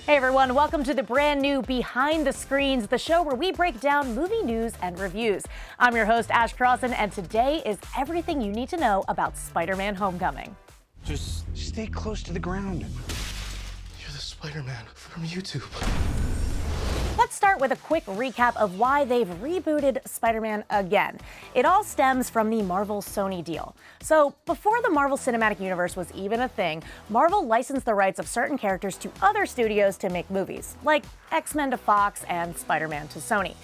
Hey everyone, welcome to the brand new Behind the Screens, the show where we break down movie news and reviews. I'm your host, Ashley Crossan, and today is everything you need to know about Spider-Man Homecoming. Just stay close to the ground. You're the Spider-Man from YouTube. Let's start with a quick recap of why they've rebooted Spider-Man again. It all stems from the Marvel-Sony deal. So, before the Marvel Cinematic Universe was even a thing, Marvel licensed the rights of certain characters to other studios to make movies, like X-Men to Fox and Spider-Man to Sony.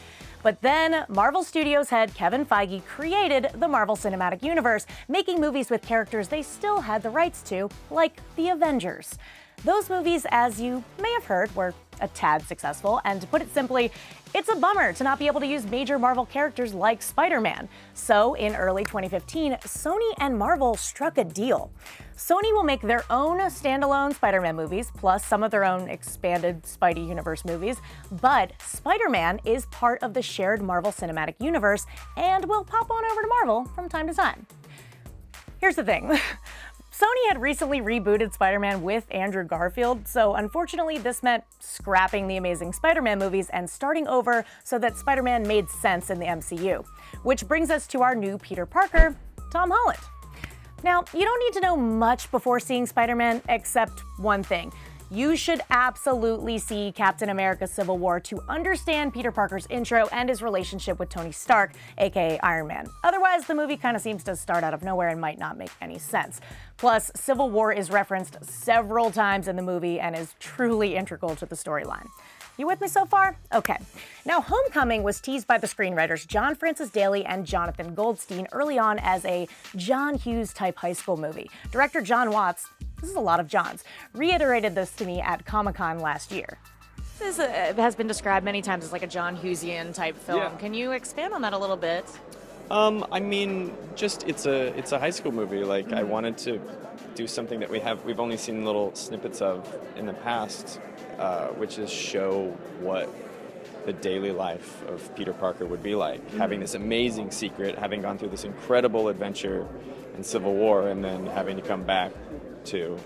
But then, Marvel Studios head Kevin Feige created the Marvel Cinematic Universe, making movies with characters they still had the rights to, like the Avengers. Those movies, as you may have heard, were a tad successful, and to put it simply, it's a bummer to not be able to use major Marvel characters like Spider-Man. So, in early 2015, Sony and Marvel struck a deal. Sony will make their own standalone Spider-Man movies, plus some of their own expanded Spidey Universe movies, but Spider-Man is part of the shared Marvel Cinematic Universe and will pop on over to Marvel from time to time. Here's the thing. Sony had recently rebooted Spider-Man with Andrew Garfield, so unfortunately this meant scrapping the Amazing Spider-Man movies and starting over so that Spider-Man made sense in the MCU. Which brings us to our new Peter Parker, Tom Holland. Now, you don't need to know much before seeing Spider-Man except one thing. You should absolutely see Captain America: Civil War to understand Peter Parker's intro and his relationship with Tony Stark, aka Iron Man. Otherwise, the movie kind of seems to start out of nowhere and might not make any sense. Plus, Civil War is referenced several times in the movie and is truly integral to the storyline. You with me so far? Okay. Now, Homecoming was teased by the screenwriters John Francis Daley and Jonathan Goldstein early on as a John Hughes-type high school movie. Director John Watts, this is a lot of Johns, reiterated this to me at Comic-Con last year. This has been described many times as like a John Hughesian type film. Yeah. Can you expand on that a little bit? I mean, just it's a high school movie. Like, I wanted to do something that we've only seen little snippets of in the past, which is show what the daily life of Peter Parker would be like, having this amazing secret, having gone through this incredible adventure in Civil War, and then having to come back to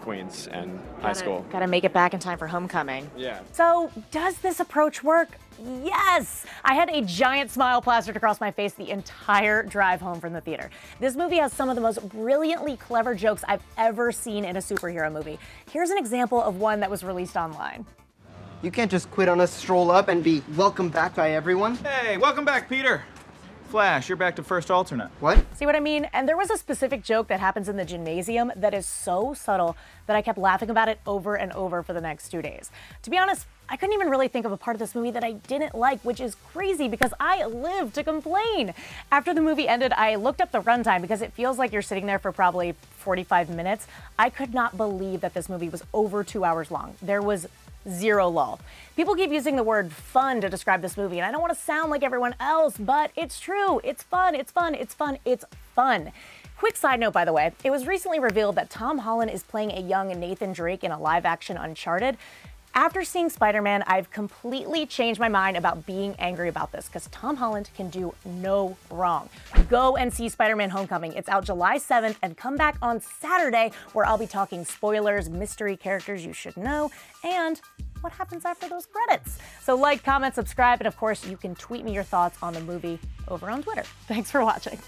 Queens and high school. Gotta make it back in time for Homecoming. Yeah. So, does this approach work? Yes! I had a giant smile plastered across my face the entire drive home from the theater. This movie has some of the most brilliantly clever jokes I've ever seen in a superhero movie. Here's an example of one that was released online. You can't just quit on us, stroll up, and be welcomed back by everyone. Hey, welcome back, Peter. Flash, you're back to first alternate. What? See what I mean? And there was a specific joke that happens in the gymnasium that is so subtle that I kept laughing about it over and over for the next 2 days. To be honest, I couldn't even really think of a part of this movie that I didn't like, which is crazy because I live to complain. After the movie ended, I looked up the runtime because it feels like you're sitting there for probably 45 minutes. I could not believe that this movie was over 2 hours long. There was zero lull. People keep using the word fun to describe this movie, and I don't want to sound like everyone else, but it's true. It's fun, it's fun, it's fun, it's fun. Quick side note, by the way, it was recently revealed that Tom Holland is playing a young Nathan Drake in a live-action Uncharted. After seeing Spider-Man, I've completely changed my mind about being angry about this, because Tom Holland can do no wrong. Go and see Spider-Man Homecoming. It's out July 7th, and come back on Saturday, where I'll be talking spoilers, mystery characters you should know, and what happens after those credits. So like, comment, subscribe, and of course, you can tweet me your thoughts on the movie over on Twitter. Thanks for watching.